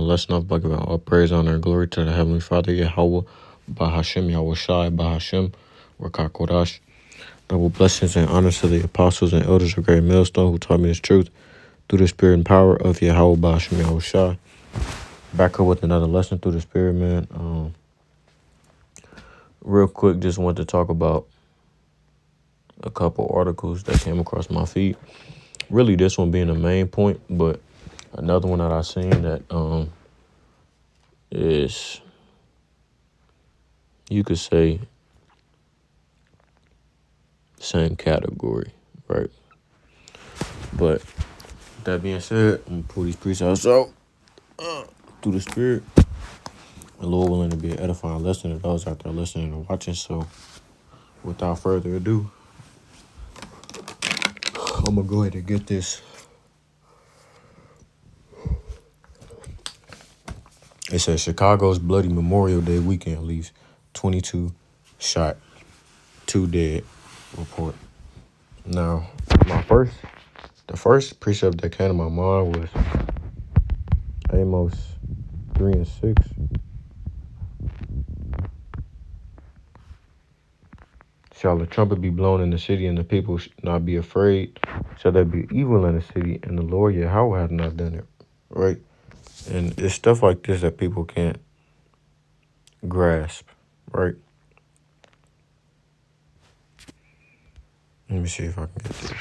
lesson of Bhagavan. All praise, honor, and glory to the Heavenly Father, Yahweh, Bahashem, Yahweh Shai, Bahashem, Rakakodash. Double blessings and honors to the apostles and elders of Great Millstone who taught me this truth through the spirit and power of Yahweh, Bahashem, Yahweh Shai. Back up with another lesson through the spirit, man. Real quick, just want to talk about a couple articles that came across my feed. Really, this one being the main point, but another one that I seen that is, you could say, same category, right? But that being said, I'm gonna pull these precepts out through the spirit. The Lord willing to be an edifying lesson to those out there listening and watching. So without further ado, I'm gonna go ahead and get this. It says Chicago's Bloody Memorial Day weekend leaves 22 shot, 2 dead report. Now, the first precept that came to my mind was Amos 3 and 6. Shall the trumpet be blown in the city, and the people not be afraid? Shall there be evil in the city, and the Lord Yahweh hath not done it? Right? And it's stuff like this that people can't grasp, right? Let me see if I can get this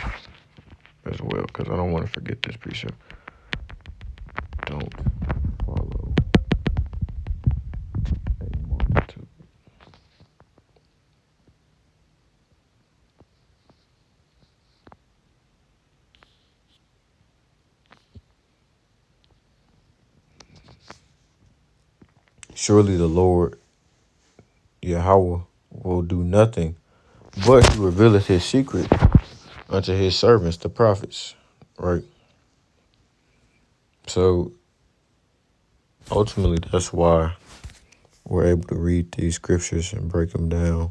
as well, because I don't want to forget this precept. Don't follow a multitude. Surely the Lord Yahweh will do nothing, but he revealeth his secret unto his servants, the prophets, right? So ultimately, that's why we're able to read these scriptures and break them down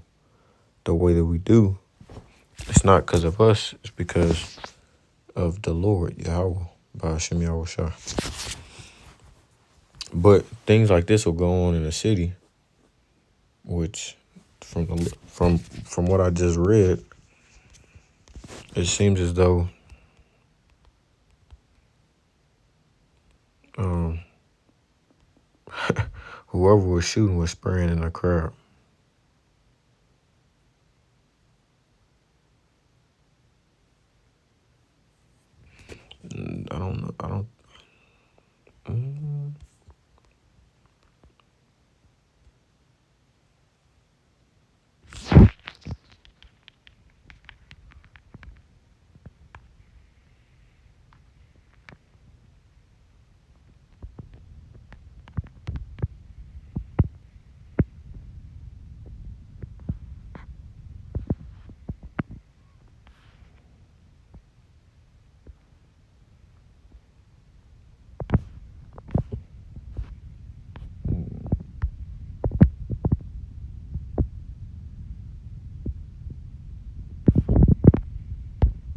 the way that we do. It's not because of us, it's because of the Lord Yahweh, Bahashem Yahweh Shai. But things like this will go on in the city, which from what I just read, it seems as though whoever was shooting was spraying in the crowd. I don't know. I don't.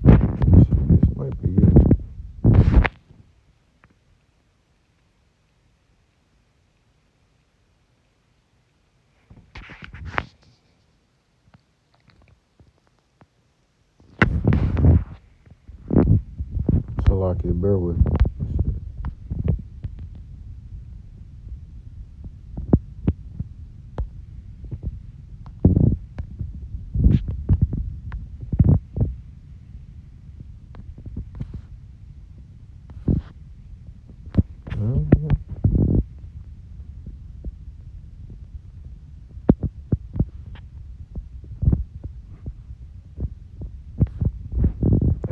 This might be it. So like it, bear with me.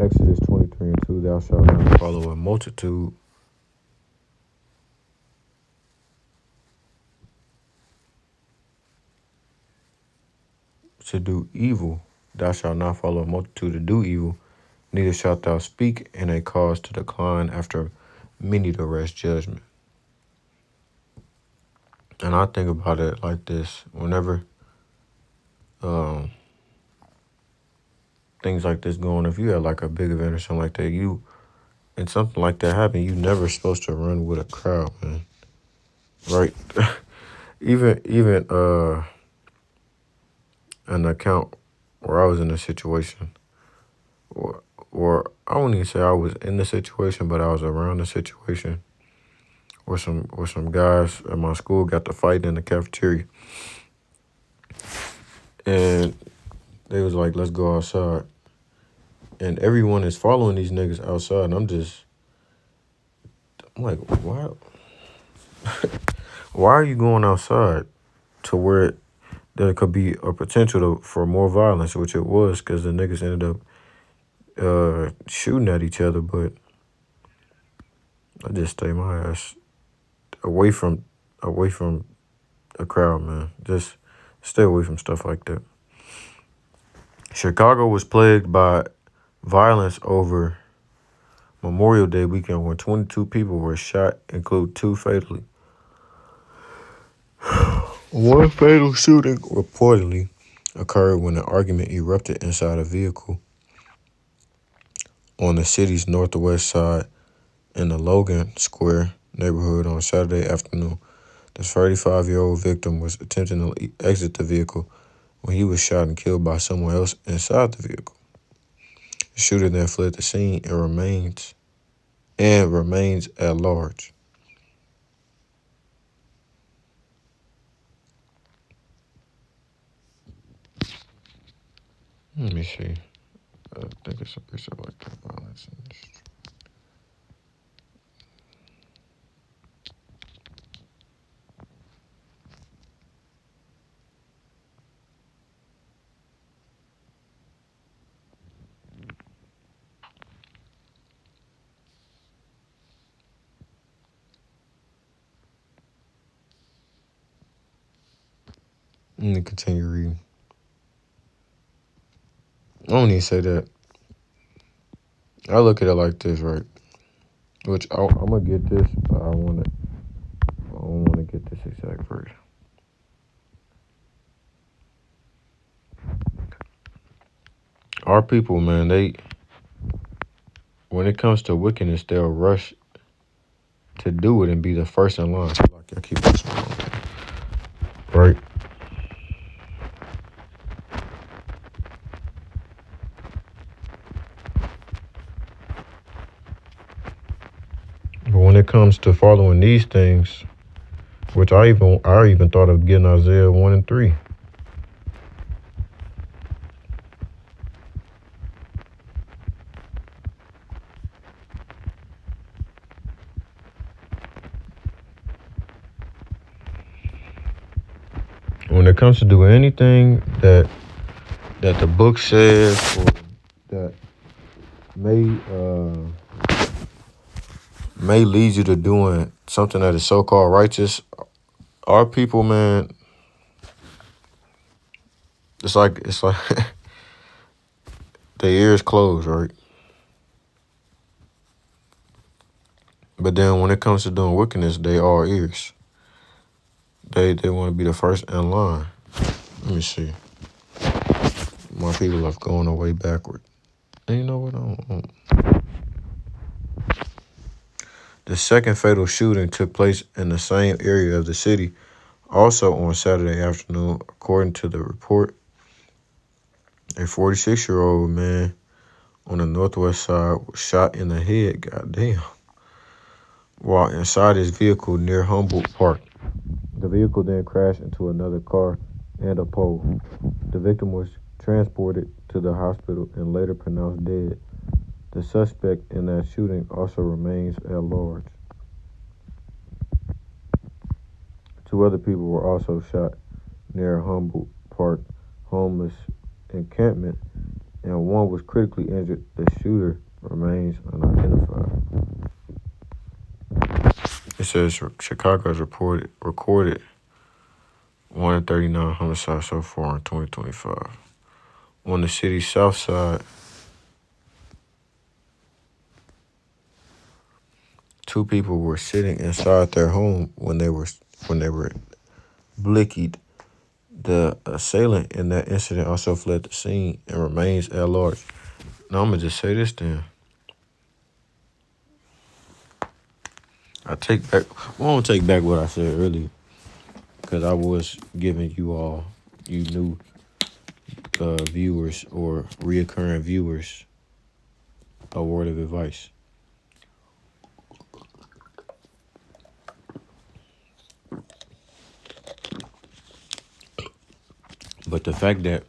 Exodus 23 and 2, thou shalt not follow a multitude to do evil. Thou shalt not follow a multitude to do evil, neither shalt thou speak in a cause to decline after many to rest judgment. And I think about it like this. Whenever things like this go on, if you have like a big event or something like that, and something like that happen, you never supposed to run with a crowd, man. right? even an account where I was in a situation, or I wouldn't even say I was in the situation, but I was around the situation where some guys at my school got to fight in the cafeteria, and they was like, "Let's go outside," and everyone is following these niggas outside, and I'm like, why? Why are you going outside to where there could be a potential for more violence, which it was, because the niggas ended up shooting at each other. But I just stay my ass away from a crowd, man. Just stay away from stuff like that. Chicago was plagued by violence over Memorial Day weekend when 22 people were shot, including 2 fatally. One fatal shooting reportedly occurred when an argument erupted inside a vehicle on the city's northwest side in the Logan Square neighborhood on Saturday afternoon. The 35-year-old victim was attempting to exit the vehicle when he was shot and killed by someone else inside the vehicle. The shooter then fled the scene and remains at large. Let me see. I think it's like that violence. Let me continue reading. I don't even say that. I look at it like this, right? Which I'm gonna get this, but I don't want to get this exact version. Our people, man, when it comes to wickedness, they'll rush to do it and be the first in line. Like I keep this one on, right? But when it comes to following these things, which I even thought of getting Isaiah 1 and 3. When it comes to doing anything that the book says, or that may lead you to doing something that is so-called righteous, our people, man, it's like their ears closed, right? But then when it comes to doing wickedness, they are ears. They want to be the first in line. Let me see. My people are going away backward. And you know what? The second fatal shooting took place in the same area of the city, also on Saturday afternoon, according to the report. A 46-year-old man on the northwest side was shot in the head, goddamn, while inside his vehicle near Humboldt Park. The vehicle then crashed into another car and a pole. The victim was transported to the hospital and later pronounced dead. The suspect in that shooting also remains at large. 2 other people were also shot near Humboldt Park homeless encampment, and 1 was critically injured. The shooter remains unidentified. It says Chicago has recorded 139 homicides so far in 2025. On the city's south side, 2 people were sitting inside their home when they were blicked. The assailant in that incident also fled the scene and remains at large. Now I'm gonna just say this then. I take back. I won't take back what I said earlier because I was giving you all, you new viewers or reoccurring viewers, a word of advice. But the fact that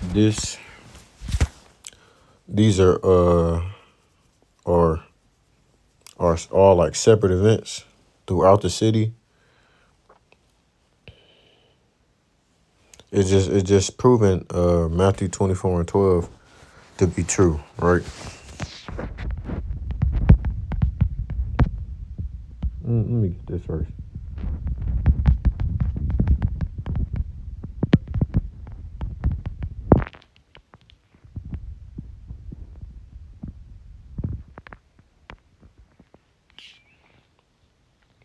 these are all like separate events throughout the city. It's just proven Matthew 24:12 to be true, right? Let me get this first.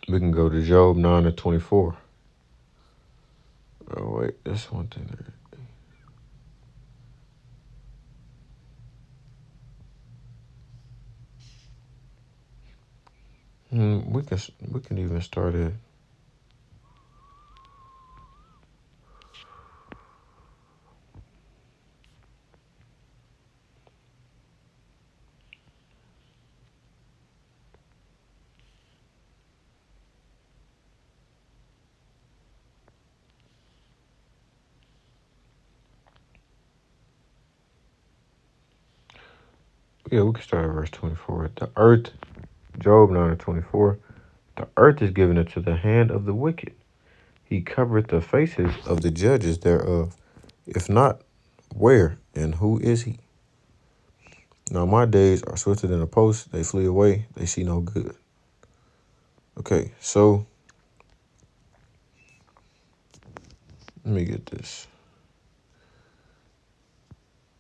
We can go to Job 9:24. Oh wait, that's one thing. We can even start it. Yeah, we can start at verse 24. The earth, Job 9:24. The earth is given into the hand of the wicked. He covereth the faces of the judges thereof. If not, where and who is he? Now my days are swifter than a post. They flee away. They see no good. Okay, so let me get this.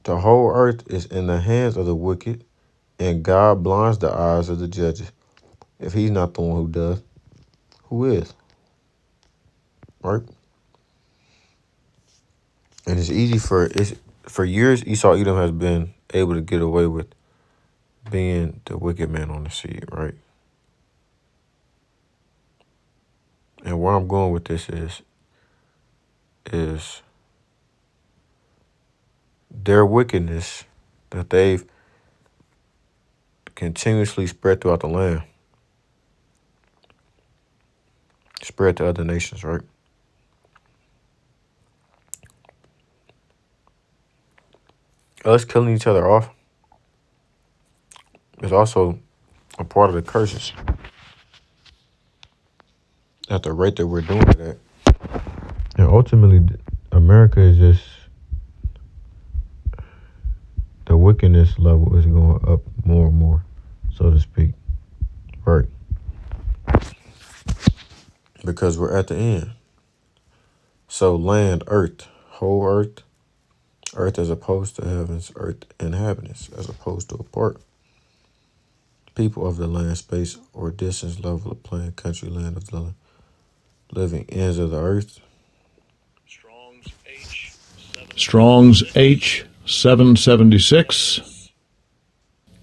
The whole earth is in the hands of the wicked, and God blinds the eyes of the judges. If he's not the one who does, who is? Right? And for years Esau Edom has been able to get away with being the wicked man on the seed, right? And where I'm going with this is their wickedness that they've continuously spread throughout the land, spread to other nations, right? Us killing each other off is also a part of the curses at the rate that we're doing it at. And ultimately, America is just, the wickedness level is going up more and more, so to speak, right? Because we're at the end. So land, earth, whole earth, earth as opposed to heavens, earth inhabitants as opposed to a part. People of the land, space, or distance, level of plain, country, land of the living ends of the earth. Strong's H776.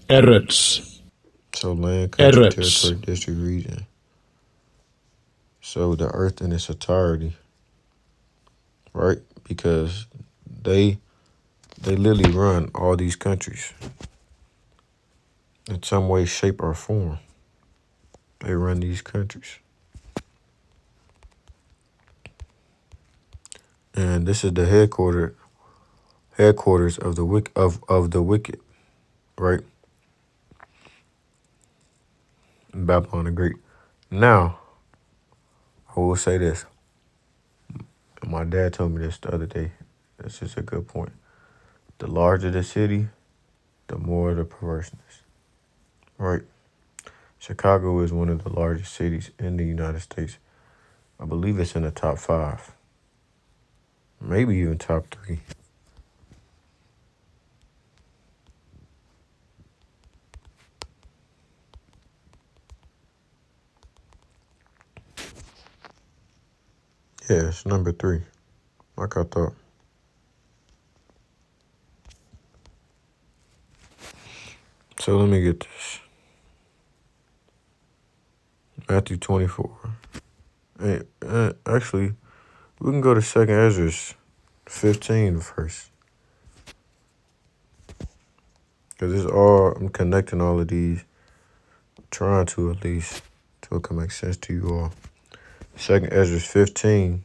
Eretz. So land, country, Eretz. territory, district, region. So the earth in its entirety, right? Because they literally run all these countries in some way, shape, or form. They run these countries. And this is the headquarters of the wicked, right? Babylon the Great. Now, I will say this. My dad told me this the other day. This is a good point. The larger the city, the more the perverseness, right? Chicago is one of the largest cities in the United States. I believe it's in the top 5, maybe even top 3. Yeah, it's number 3, like I thought. So let me get this. Matthew 24. Actually, we can go to 2nd Ezra 15 first. Because it's all, I'm connecting all of these, trying to at least, till it can make sense to you all. 2nd Ezra 15.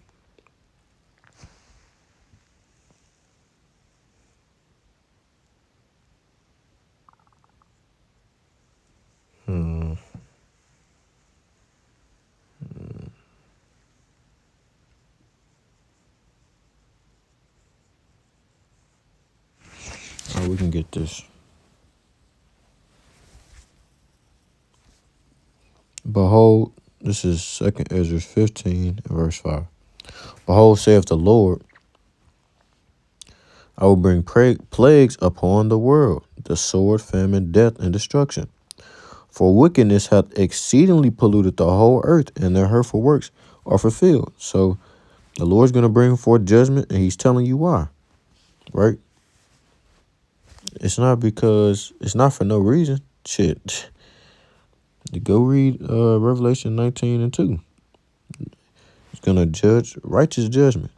All right, we can get this. Behold, this is 2nd Ezra 15, verse 5. Behold, saith the Lord, I will bring plagues upon the world, the sword, famine, death, and destruction. For wickedness hath exceedingly polluted the whole earth, and their hurtful works are fulfilled. So the Lord's going to bring forth judgment, and he's telling you why, right? It's not for no reason. Shit. Go read Revelation 19 and 2. It's going to judge righteous judgment.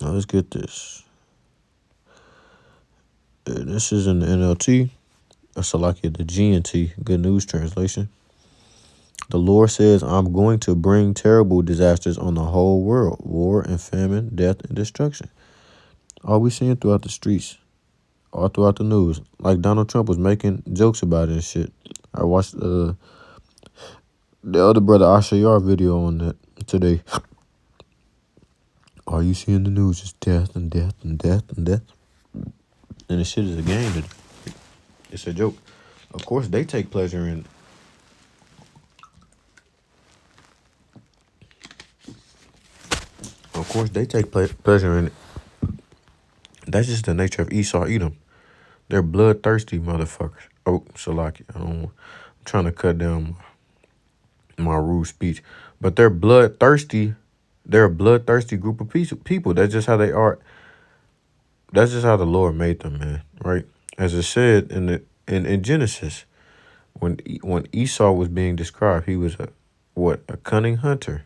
Now let's get this. This is in the NLT. Salakia, the GNT, Good News Translation. The Lord says, I'm going to bring terrible disasters on the whole world. War and famine, death and destruction. All we seeing throughout the streets. All throughout the news. Like Donald Trump was making jokes about it and shit. I watched the other brother Ashayar video on that today. All you see in the news is death and death and death and death. And the shit is a game. It's a joke. Of course, they take pleasure in. Of course, they take pleasure in it. That's just the nature of Esau, Edom. They're bloodthirsty motherfuckers. Oh, Salaki. I'm trying to cut down my rude speech. But they're bloodthirsty. They're a bloodthirsty group of people. That's just how they are. That's just how the Lord made them, man. Right? As it said in Genesis, when Esau was being described, he was a cunning hunter.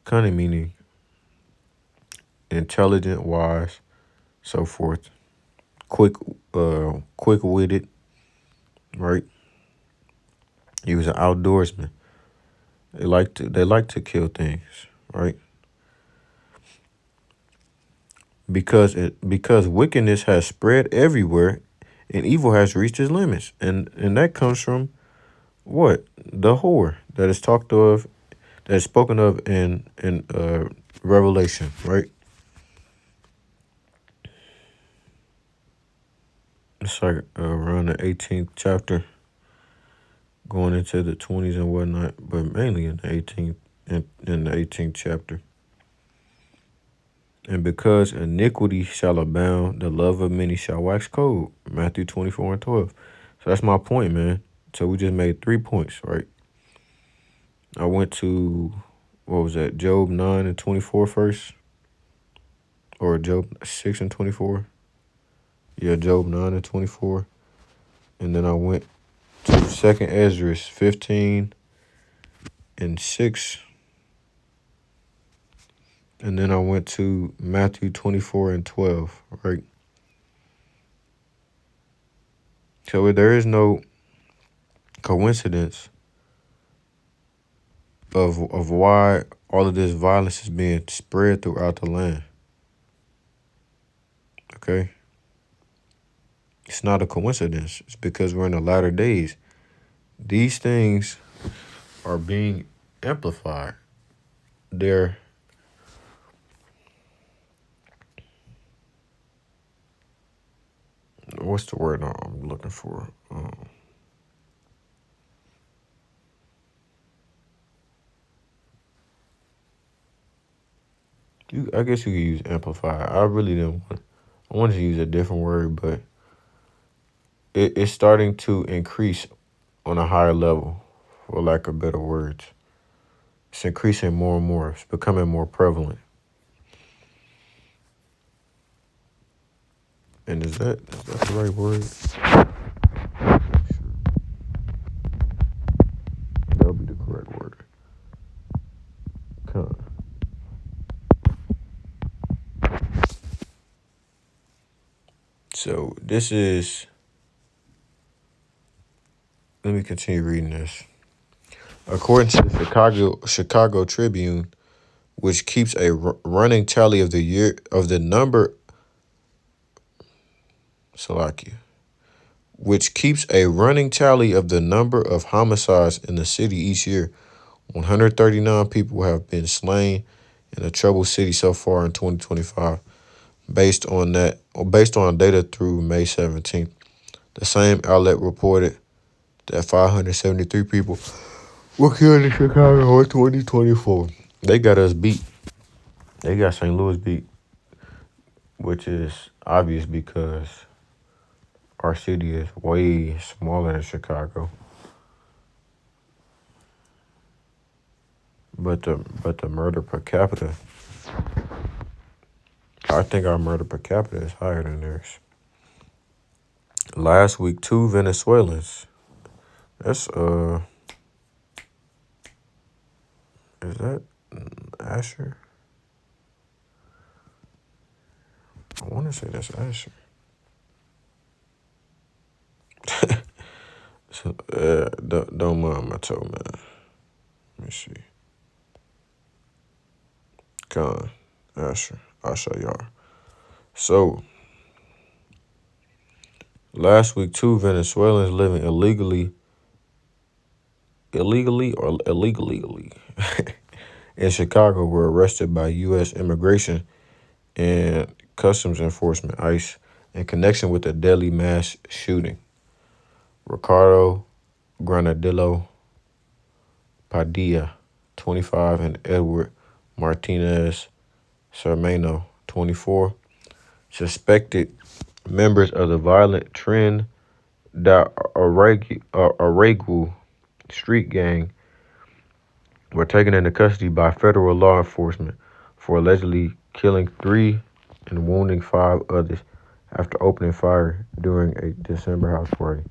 Cunning meaning intelligent, wise, so forth. Quick-witted, right? He was an outdoorsman. They like to kill things, right? Because wickedness has spread everywhere, and evil has reached its limits, and that comes from what? The whore that is talked of, that is spoken of in Revelation, right? It's like around the 18th chapter, going into the 20s and whatnot, but mainly in the 18th chapter. And because iniquity shall abound, the love of many shall wax cold. Matthew 24 and 12. So that's my point, man. So we just made 3 points, right? I went to, what was that, Job 9 and 24 first? Or Job 6 and 24? Yeah, Job 9 and 24. And then I went to 2nd Ezra 15 and 6. And then I went to Matthew 24 and 12, right? So there is no coincidence of why all of this violence is being spread throughout the land. Okay? It's not a coincidence. It's because we're in the latter days. These things are being amplified. They're what's the word I'm looking for? I guess you could use amplify. I really didn't want. I wanted to use a different word, but it's starting to increase on a higher level, for lack of better words. It's increasing more and more. It's becoming more prevalent. And is that the right word? So this is, let me continue reading this. According to the Chicago Tribune, which keeps a running tally of the number, Salakia, which keeps a running tally of the number of homicides in the city each year. 139 people have been slain in the troubled city so far in 2025, based on data through May 17th. The same outlet reported that 573 people were killed in Chicago in 2024. They got us beat. They got St. Louis beat, which is obvious because our city is way smaller than Chicago. But the murder per capita, I think our murder per capita is higher than theirs. Last week, 2 Venezuelans. That's is that Asher? I want to say that's Asher. So, don't mind my toe, man. Let me see. Khan, Asher, Ashayar. So, last week, 2 Venezuelans living illegally in Chicago were arrested by U.S. Immigration and Customs Enforcement, ICE, in connection with a deadly mass shooting. Ricardo Granadillo Padilla, 25, and Edward Martinez Sermano, 24, suspected members of the violent Tren da Aragua street gang, were taken into custody by federal law enforcement for allegedly killing 3 and wounding 5 others after opening fire during a December house party.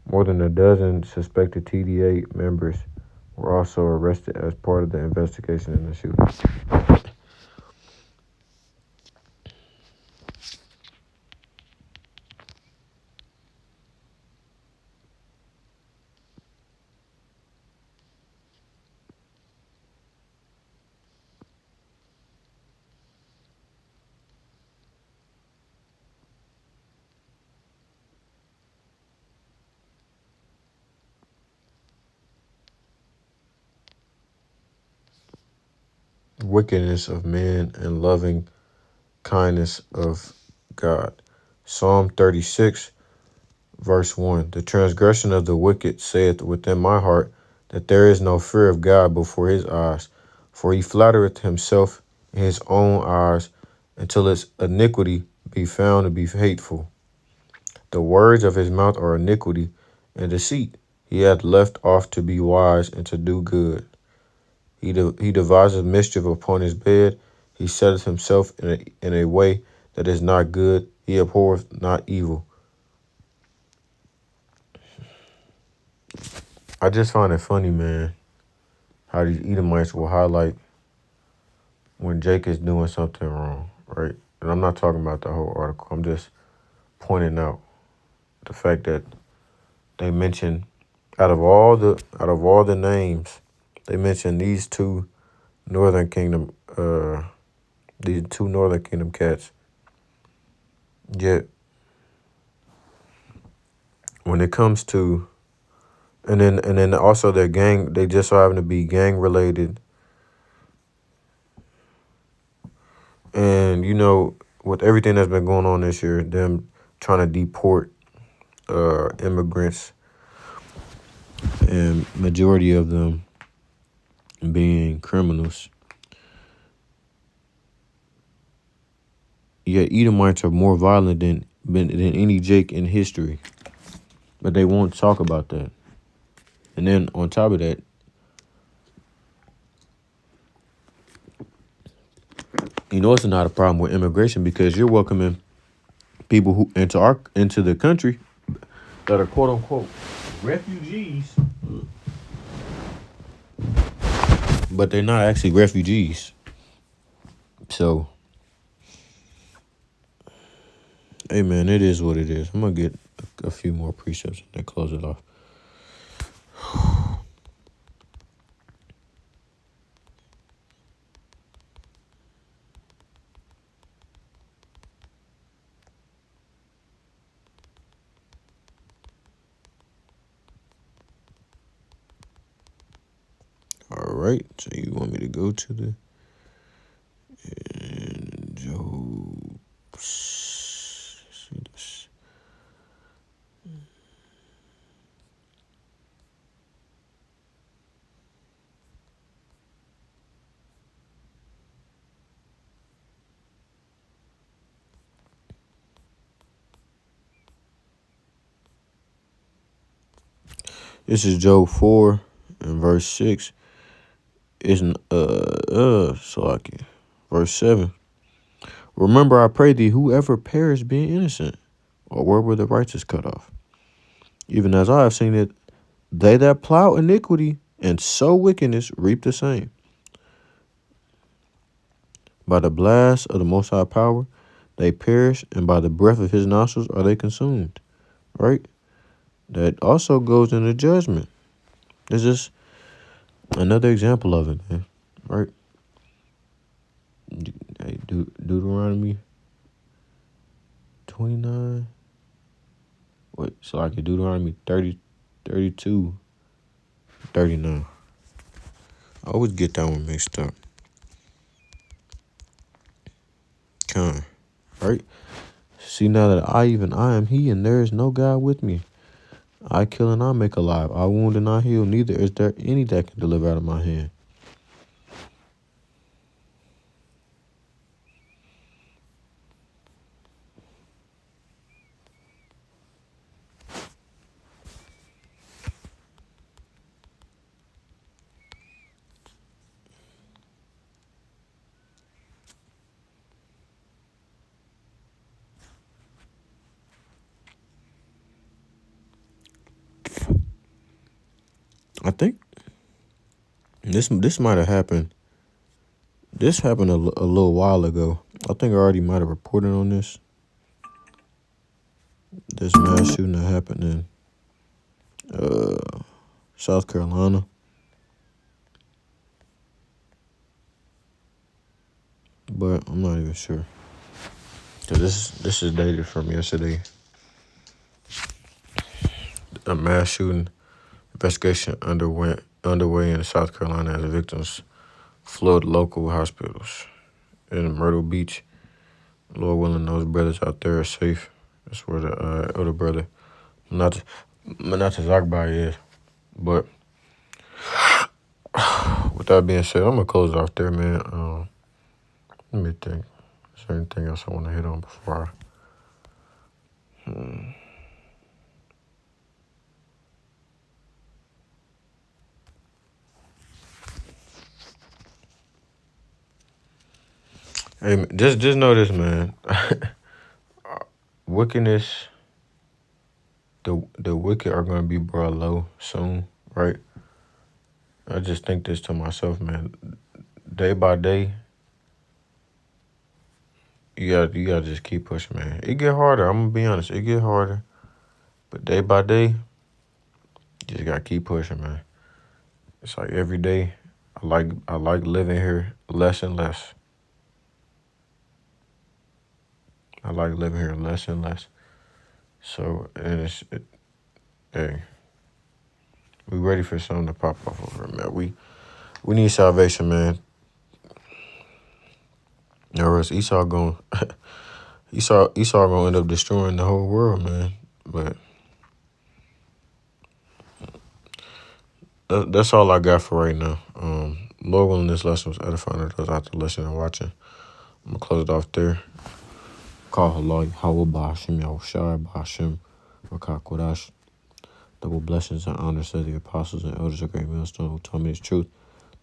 More than a dozen suspected TDA members were also arrested as part of the investigation in the shooting. Wickedness of man and loving kindness of God. Psalm 36, verse 1. The transgression of the wicked saith within my heart that there is no fear of God before his eyes. For he flattereth himself in his own eyes until his iniquity be found to be hateful. The words of his mouth are iniquity and deceit. He hath left off to be wise and to do good. He deviseth mischief upon his bed. He setteth himself in a way that is not good. He abhorreth not evil. I just find it funny, man, how these Edomites will highlight when Jake is doing something wrong, right? And I'm not talking about the whole article. I'm just pointing out the fact that they mention out of all the names, they mention these two Northern Kingdom cats. Yet when it comes to and then also their gang, they just so happen to be gang related. And with everything that's been going on this year, them trying to deport immigrants, and majority of them being criminals. Yet Edomites are more violent than any Jake in history. But they won't talk about that. And then on top of that, it's not a problem with immigration because you're welcoming people who into the country that are quote unquote refugees, but they're not actually refugees. So, hey man, it is what it is. I'm gonna get a few more precepts and then close it off. All right, so you want me to go to the Job? See this. This is Job 4 and verse 6. It's verse 7. Remember, I pray thee, whoever perished being innocent, or where were the righteous cut off? Even as I have seen it, they that plow iniquity and sow wickedness reap the same. By the blast of the Most High power, they perish, and by the breath of his nostrils are they consumed. Right? That also goes into judgment. This is another example of it, man. Right? Hey, Deuteronomy 29. Wait, so I could Deuteronomy 30, 32, 39. I always get that one mixed up. Right? See now that I am he, and there is no God with me. I kill and I make alive. I wound and I heal. Neither is there any that can deliver out of my hand. I think this might have happened. This happened a little while ago. I think I already might have reported on this. This mass shooting that happened in South Carolina. But I'm not even sure. Cause this is dated from yesterday. A mass shooting investigation underway in South Carolina as victims flood local hospitals. In Myrtle Beach, Lord willing, those brothers out there are safe. That's where the other brother, not Zagbai is. But with that being said, I'm gonna close it off there, man. Let me think. Is there anything else I want to hit on before Hey, man, just know this, man. Wickedness, the wicked are gonna be brought low soon, right? I just think this to myself, man. Day by day, you gotta just keep pushing, man. It get harder. I'm gonna be honest. It get harder, but day by day, you just gotta keep pushing, man. It's like every day, I like living here less and less. I like living here less and less. So, and hey, we ready for something to pop off over here, man. We need salvation, man. Or else Esau gonna end up destroying the whole world, man. But that's all I got for right now. Lord willing, this lesson was edifying to those out there listening and watching. I'm gonna close it off there. Call Allah Yahweh Bahashim Yahushai Bahashim Rakah Kodash. Double blessings and honors to the apostles and elders of Great Millstone who taught me this truth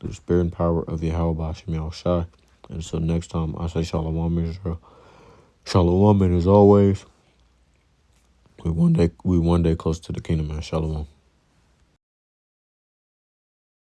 through the spirit and power of Yahweh Bahashim Yahushai. And until next time, I say Shalom Israel. Shalom, and as always, we one day close to the kingdom, man. Shalom.